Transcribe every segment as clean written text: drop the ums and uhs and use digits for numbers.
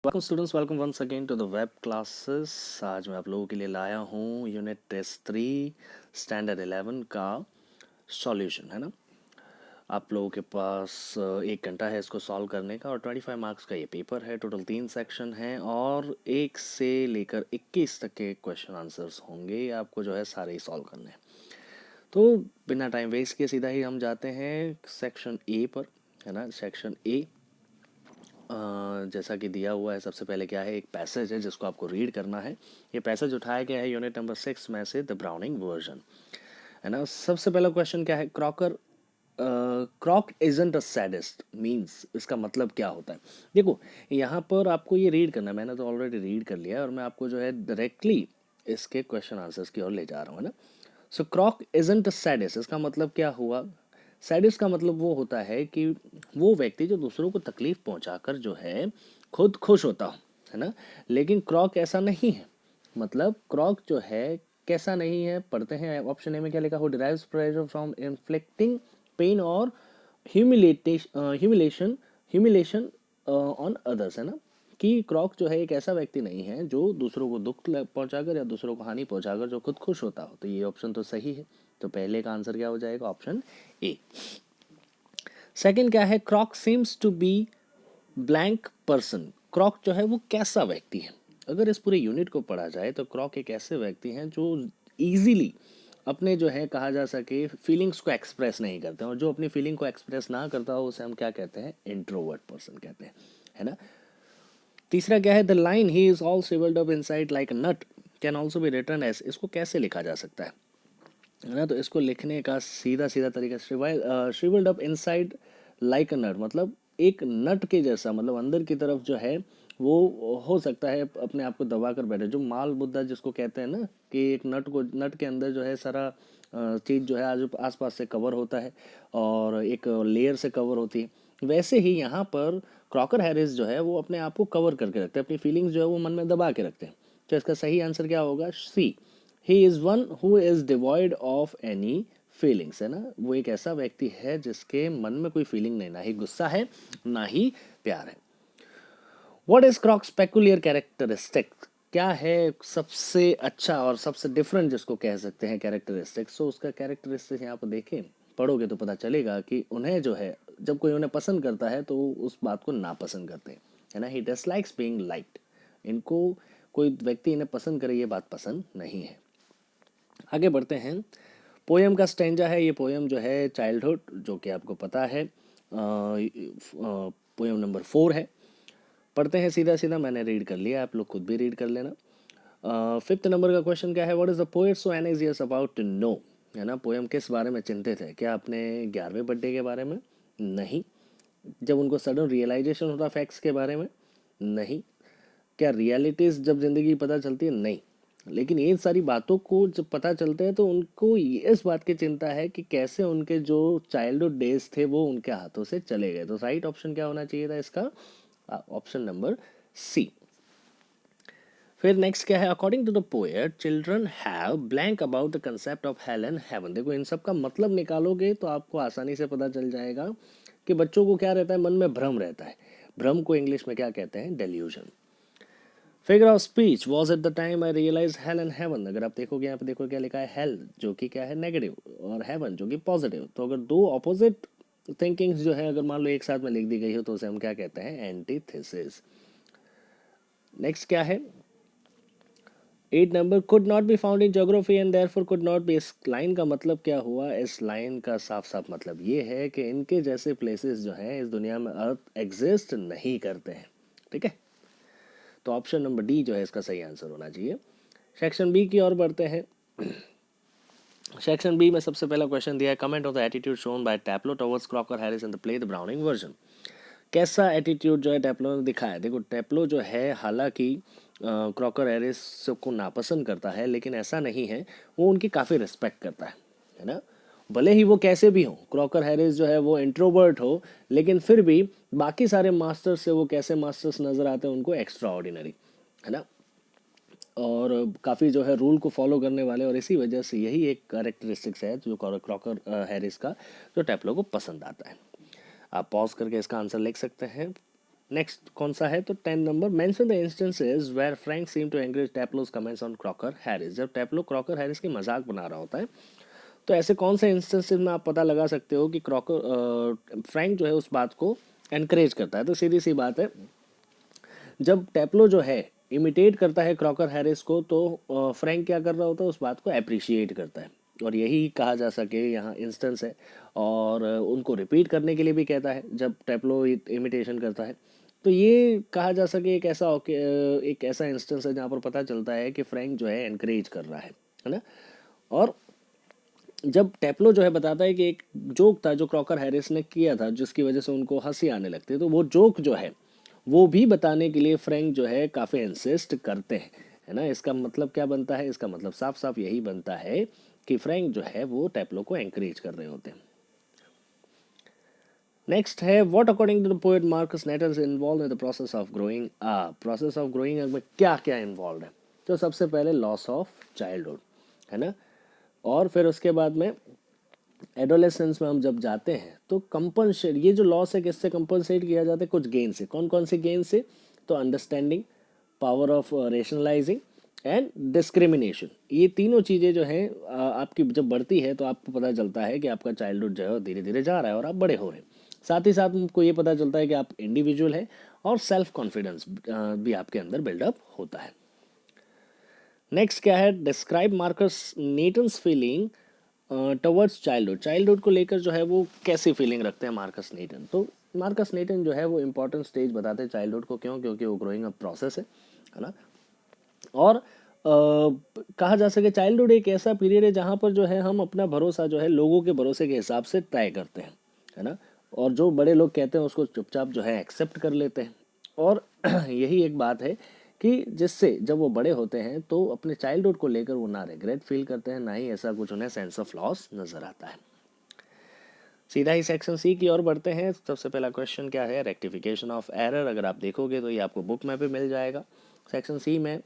Welcome students, welcome once again to the web classes. आज मैं आप लोगों के लिए लाया हूँ यूनिट टेस्ट 3 स्टैंडर्ड 11 का सॉल्यूशन, है ना। आप लोगों के पास 1 घंटा है इसको सॉल्व करने का और 25 मार्क्स का ये पेपर है। टोटल 3 सेक्शन हैं और 1 से लेकर 21 तक के क्वेश्चन आंसर्स होंगे। आपको जो है सारे ही सॉल्व करने हैं। तो बिना टाइम वेस्ट किए सीधा ही हम जाते हैं सेक्शन ए पर, है ना। सेक्शन ए जैसा कि दिया हुआ है, सबसे पहले क्या है, एक पैसेज है जिसको आपको रीड करना है। ये पैसेज उठाया गया है यूनिट नंबर 6 में से, द ब्राउनिंग वर्जन, है ना। सबसे पहला क्वेश्चन क्या है, क्रॉक इजंट अ सैडिस्ट मीन्स, इसका मतलब क्या होता है। देखो, यहाँ पर आपको ये रीड करना है। मैंने तो ऑलरेडी रीड कर लिया है और मैं आपको जो है डायरेक्टली इसके क्वेश्चन आंसर्स की ओर ले जा रहा हूँ, है ना। सो क्रॉक इजंट अ सैडिस्ट, इसका मतलब क्या हुआ। सैडिस्ट का मतलब वो होता है कि वो व्यक्ति जो दूसरों को तकलीफ पहुंचाकर जो है खुद खुश होता हो, है ना। लेकिन क्रॉक ऐसा नहीं है। मतलब क्रॉक जो है कैसा नहीं है, पढ़ते हैं ऑप्शन ए में क्या लिखा हो, derives pleasure from inflicting pain और ह्यूमिलेशन ह्यूमिलेशन ऑन अदर्स, है ना। कि क्रॉक जो है एक ऐसा व्यक्ति नहीं है जो दूसरों को दुख पहुंचाकर या दूसरों को हानि पहुंचाकर जो खुद खुश होता हो। तो ये ऑप्शन तो सही है। तो पहले का आंसर क्या हो जाएगा, ऑप्शन ए। सेकंड क्या है, Crock seems to be blank person. Crock जो है वो कैसा व्यक्ति है। अगर इस पूरे यूनिट को पढ़ा जाए तो क्रॉक एक ऐसे व्यक्ति हैं जो इजीली अपने जो है कहा जा सके फीलिंग्स को एक्सप्रेस नहीं करते हैं, और जो अपनी फीलिंग को एक्सप्रेस ना करता हो उसे हम क्या कहते हैं, इंट्रोवर्ट पर्सन कहते हैं, है ना। तीसरा क्या है, the line he is all shrivelled up inside like a nut can also be written as, इसको कैसे लिखा जा सकता है ना। तो इसको लिखने का सीधा सीधा तरीका, shrivelled up inside like a नट, मतलब एक नट के जैसा, मतलब अंदर की तरफ जो है वो हो सकता है अपने आप को दबा कर बैठे, जो माल मुद्दा जिसको कहते हैं ना, कि एक नट के अंदर जो है सारा चीज़ जो है आज आसपास से कवर होता है और एक लेयर से कवर होती है। वैसे ही यहाँ पर क्रॉकर हैरिस जो है वो अपने आप को कवर करके रखते हैं, अपनी फीलिंग्स जो है वो मन में दबा के रखते हैं। तो इसका सही आंसर क्या होगा, C, he is one who is devoid of any feelings, है ना। वो एक ऐसा व्यक्ति है जिसके मन में कोई फीलिंग नहीं, ना ही गुस्सा है ना ही प्यार है। What is Crocs peculiar characteristic, क्या है सबसे अच्छा और सबसे डिफरेंट जिसको कह सकते हैं कैरेक्टरिस्टिक्स। तो उसका कैरेक्टरिस्टिक्स यहाँ पर देखें, पढ़ोगे तो पता चलेगा कि उन्हें जो है जब कोई उन्हें पसंद करता है तो उस बात को नापसंद करते हैं, है ना। ही डिसलाइक्स बीइंग लाइक्ड, इनको कोई व्यक्ति इन्हें पसंद करे ये बात पसंद नहीं है। आगे बढ़ते हैं, पोएम का स्टेंजा है। ये पोएम जो है चाइल्डहुड, जो कि आपको पता है, पोएम नंबर 4 है। पढ़ते हैं सीधा सीधा, मैंने रीड कर लिया, आप लोग खुद भी रीड कर लेना। फिफ्थ नंबर का क्वेश्चन क्या है, what is the poet so anxious about to know, है ना। पोएम किस बारे में चिंतित है, क्या अपने 11वें बर्थडे के बारे में, नहीं। जब उनको सडन रियलाइजेशन होता फैक्ट्स के बारे में, नहीं। क्या रियलिटीज जब जिंदगी की पता चलती है, नहीं। लेकिन ये सारी बातों को जब पता चलते हैं तो उनको इस बात की चिंता है कि कैसे उनके जो चाइल्डहुड डेज थे वो उनके हाथों से चले गए। तो राइट ऑप्शन क्या होना चाहिए था इसका, ऑप्शन नंबर सी। फिर नेक्स्ट क्या है, according to the poet children have blank about the concept of hell and heaven. देखो, इन सब का मतलब निकालोगे तो आपको आसानी से पता चल जाएगा कि बच्चों को क्या रहता है, मन में भ्रम रहता है। भ्रम को इंग्लिश में क्या कहते हैं, delusion. Figure of speech was at the time I realise hell and heaven. अगर आप देखोगे यहाँ पे, देखो क्या लिखा है, हेल जो कि क्या है नेगेटिव और हेवन जो कि पॉजिटिव। तो अगर दो ऑपोजिट थिंकिंग्स जो है अगर मान लो एक साथ में लिख दी गई हो तो उसे हम क्या कहते हैं, एंटीथेसिस। नेक्स्ट क्या है, 8 number, could not be found in geography and therefore could not be. इस लाइन का मतलब क्या हुआ, इस लाइन का साफ साफ मतलब ये है कि इनके जैसे प्लेसेस जो हैं इस दुनिया में अर्थ एग्जिस्ट नहीं करते हैं, ठीक है। तो ऑप्शन नंबर डी जो है इसका सही आंसर होना चाहिए। सेक्शन बी की ओर बढ़ते हैं। सेक्शन बी में सबसे पहला क्वेश्चन दिया है, comment on the attitude shown by Taplow towards Crocker Harris in the play the Browning version. कैसा एटीट्यूड जो है टैप्लो ने दिखाया है। देखो, टैप्लो जो है हालांकि क्रॉकर हैरिस को नापसंद करता है, लेकिन ऐसा नहीं है, वो उनकी काफ़ी रिस्पेक्ट करता है ना। भले ही वो कैसे भी हो, क्रॉकर हैरिस जो है वो इंट्रोवर्ट हो, लेकिन फिर भी बाकी सारे मास्टर्स से वो कैसे मास्टर्स नज़र आते हैं उनको, एक्स्ट्रा ऑर्डिनरी, है ना। और काफ़ी जो है रूल को फॉलो करने वाले, और इसी वजह से यही एक कैरेक्टरिस्टिक्स है जो क्रॉकर हैरिस का, जो टैप्लो को पसंद आता है। आप पॉज करके इसका आंसर लिख सकते हैं। नेक्स्ट कौन सा है, तो 10 number, mention the instances where Frank seem to encourage Taplow's comments on Crocker Harris. जब टेप्लो क्रॉकर हैरिस की मजाक बना रहा होता है तो ऐसे कौन से इंस्टेंसेस में आप पता लगा सकते हो कि क्रॉकर फ्रैंक जो है उस बात को एनकरेज करता है। तो सीधी सी बात है, जब टेप्लो जो है इमिटेट करता है क्रॉकर हैरिस को तो फ्रैंक क्या कर रहा होता है, उस बात को अप्रिशिएट करता है, और यही कहा जा सके यहाँ इंस्टेंस है। और उनको रिपीट करने के लिए भी कहता है जब टेप्लो इमिटेशन करता है। तो ये कहा जा सके एक ऐसा इंस्टेंस है जहाँ पर पता चलता है कि फ्रैंक जो है एनकरेज कर रहा है ना। और जब टेप्लो जो है बताता है कि एक जोक था जो क्रॉकर हैरिस ने किया था जिसकी वजह से उनको हंसी आने लगती है, तो वो जोक जो है वो भी बताने के लिए फ्रैंक जो है काफ़ी इंसिस्ट करते हैं, है ना। इसका मतलब क्या बनता है, इसका मतलब साफ साफ यही बनता है कि फ्रैंक जो है वो टेप्लो को एंकरेज कर रहे होते हैं। नेक्स्ट है, what according to the poet Markus Natten is involve in the process of growing process of growing में क्या क्या इन्वॉल्व है। तो सबसे पहले लॉस ऑफ चाइल्डहुड, है ना। और फिर उसके बाद में एडोलेसेंस में हम जब जाते हैं तो कंपनसेट, ये जो लॉस है किससे कंपनसेट किया जाता है, कुछ गेन से। कौन कौन से गेन से, तो understanding, power of rationalising and discrimination. ये तीनों चीज़ें जो हैं आपकी जब बढ़ती है तो आपको पता चलता है कि आपका चाइल्डहुड जो है धीरे धीरे जा रहा है और आप बड़े हो रहे हैं। साथ ही साथ आपको ये पता चलता है कि आप इंडिविजुअल हैं और सेल्फ कॉन्फिडेंस भी आपके अंदर बिल्डअप होता है। नेक्स्ट क्या है, describe Marcus Newton's feeling towards childhood. Childhood को लेकर जो है वो कैसी फीलिंग रखते हैं मार्कस नेटन। तो मार्कस नेटन जो है वो इंपॉर्टेंट स्टेज बताते हैं चाइल्डहुड को, क्यों, क्योंकि वो ग्रोइंग अप प्रोसेस है ना। और कहा जा सके चाइल्डहुड एक ऐसा पीरियड है जहाँ पर जो है हम अपना भरोसा जो है लोगों के भरोसे के हिसाब से तय करते हैं, है ना। और जो बड़े लोग कहते हैं उसको चुपचाप जो है एक्सेप्ट कर लेते हैं। और यही एक बात है कि जिससे जब वो बड़े होते हैं तो अपने चाइल्डहुड को लेकर वो ना रिग्रेट फील करते हैं, ना ही ऐसा कुछ उन्हें सेंस ऑफ लॉस नजर आता है। सीधा ही सेक्शन सी की ओर बढ़ते हैं। सबसे पहला क्वेश्चन क्या है, रेक्टिफिकेशन ऑफ एरर। अगर आप देखोगे तो ये आपको बुक में भी मिल जाएगा। सेक्शन सी में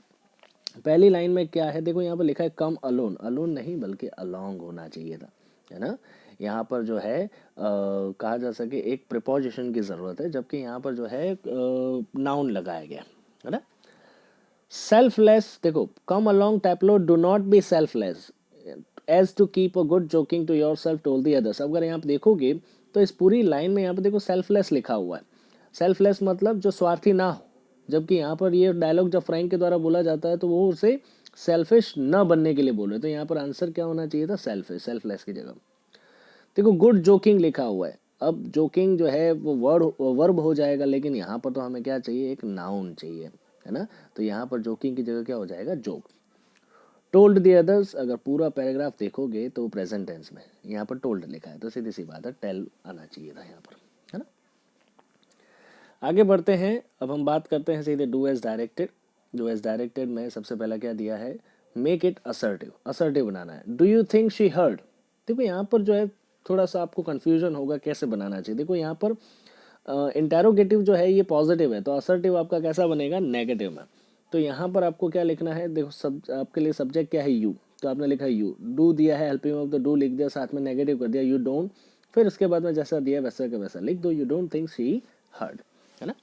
पहली लाइन में क्या है, देखो यहाँ पर लिखा है कम अलोन। अलोन नहीं बल्कि अलोंग होना चाहिए था, है ना। यहाँ पर जो है कहा जा सके एक प्रिपोजिशन की ज़रूरत है, जबकि यहाँ पर जो है नाउन लगाया गया, है ना। सेल्फलेस, देखो come along Taplow, do not be selfless as to keep a good joking to yourself tell the others. अगर यहाँ पे देखोगे तो इस पूरी लाइन में यहाँ पे देखो सेल्फलेस लिखा हुआ है। सेल्फलेस मतलब जो स्वार्थी ना हो, जबकि यहाँ पर ये डायलॉग जब फ्रैंक के द्वारा बोला जाता है तो वो उसे सेल्फिश न बनने के लिए बोल रहे। तो यहाँ पर आंसर क्या होना चाहिए था, सेल्फिश, सेल्फलेस की जगह। देखो गुड जोकिंग लिखा हुआ है, अब जोकिंग जो है वो वर्ब हो जाएगा, लेकिन यहाँ पर तो हमें क्या चाहिए, एक नाउन चाहिए, है ना। तो यहाँ पर जोकिंग की जगह क्या हो जाएगा, जोक। टोल्ड दी अदर्स, अगर पूरा पैराग्राफ देखोगे तो प्रेजेंट टेंस में, यहाँ पर टोल्ड लिखा है तो सीधी सी बात है टेल आना चाहिए था यहाँ पर, है ना। आगे बढ़ते हैं, अब हम बात करते हैं सीधे do as directed. Do as directed में सबसे पहला क्या दिया है, मेक इट असर्टिव, असर्टिव बनाना है। Do you think she heard. देखो यहाँ पर जो है थोड़ा सा आपको कंफ्यूजन होगा कैसे बनाना चाहिए। देखो यहाँ पर इंटेरोगेटिव जो है ये पॉजिटिव है, तो असर्टिव आपका कैसा बनेगा, नेगेटिव में। तो यहाँ पर आपको क्या लिखना है, देखो सब आपके लिए सब्जेक्ट क्या है, यू, तो आपने लिखा यू। डू दिया है हेल्पिंग ऑफ, तो डू लिख दिया, साथ में नेगेटिव कर दिया, यू डोंट। फिर उसके बाद में जैसा दिया वैसा का वैसा लिख दो, you don't think she heard, है ना।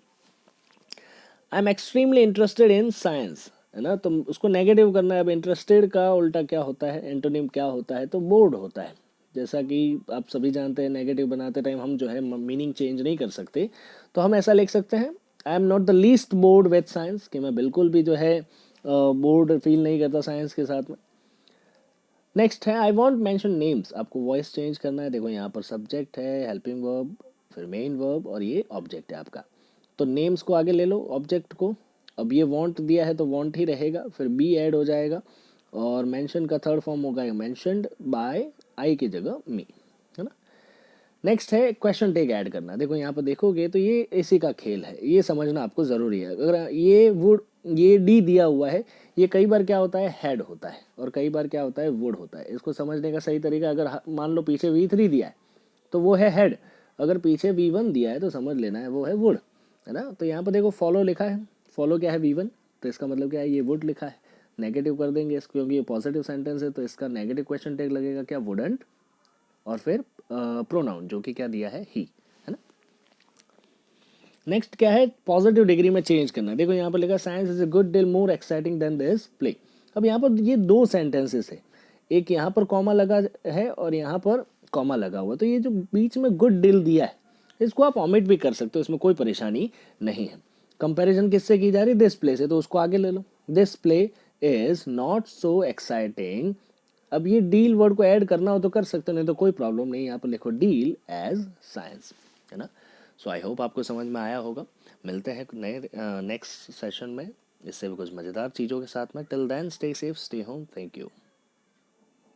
I am extremely interested in science, है ना, तो उसको नेगेटिव करना है। अब इंटरेस्टेड का उल्टा क्या होता है, एंटोनिम क्या होता है, तो बोर्ड होता है। जैसा कि आप सभी जानते हैं नेगेटिव बनाते टाइम हम जो है मीनिंग चेंज नहीं कर सकते, तो हम ऐसा लिख सकते हैं, I am not the least board with science, कि मैं बिल्कुल भी जो है बोर्ड फील नहीं करता साइंस के साथ में। नेक्स्ट है आई वॉन्ट मैंशन नेम्स, आपको वॉइस चेंज करना है। देखो यहाँ पर सब्जेक्ट है, हेल्पिंग वर्ब, फिर मेन वर्ब और ये ऑब्जेक्ट है आपका। तो नेम्स को आगे ले लो ऑब्जेक्ट को। अब ये वांट दिया है तो वांट ही रहेगा, फिर बी ऐड हो जाएगा और मेंशन का थर्ड फॉर्म होगा मेंशनड बाय, आई की जगह मी, है ना। नेक्स्ट है क्वेश्चन टैग ऐड करना। देखो यहाँ पर देखोगे तो ये इसी का खेल है, ये समझना आपको ज़रूरी है। अगर ये वुड, ये डी दिया हुआ है, ये कई बार क्या होता है, हेड होता है, और कई बार क्या होता है, वुड होता है। इसको समझने का सही तरीका, अगर मान लो पीछे V3 दिया है तो वो है हेड, अगर पीछे V1 दिया है तो समझ लेना है वो है वुड, है ना। तो यहाँ पर देखो फॉलो लिखा है, फॉलो क्या है, V1, तो इसका मतलब क्या है, ये वुड लिखा है। नेगेटिव कर देंगे इसको क्योंकि ये पॉजिटिव सेंटेंस है, तो इसका नेगेटिव क्वेश्चन टैग लगेगा क्या, वुडंट, और फिर प्रोनाउन जो कि क्या दिया है, ही, है ना। नेक्स्ट क्या है, पॉजिटिव डिग्री में चेंज करना। देखो यहाँ पर लिखा science is a good deal more exciting than this play. अब यहाँ पर ये दो सेंटेंसेस है, एक यहाँ पर कॉमा लगा है और यहाँ पर कॉमा लगा हुआ, तो ये जो बीच में गुड डील दिया है इसको आप ऑमिट भी कर सकते हो, इसमें कोई परेशानी नहीं है। कंपैरिजन किससे की जा रही है, दिस प्ले से, तो उसको आगे ले लो, this play is not so exciting. अब ये डील वर्ड को ऐड करना हो तो कर सकते हो, नहीं तो कोई प्रॉब्लम नहीं, यहाँ पर लिखो डील एज साइंस, है ना। सो आई होप आपको समझ में आया होगा। मिलते हैं नए नेक्स्ट सेशन में इससे भी कुछ मज़ेदार चीज़ों के साथ में। Till then stay safe, stay home, thank you.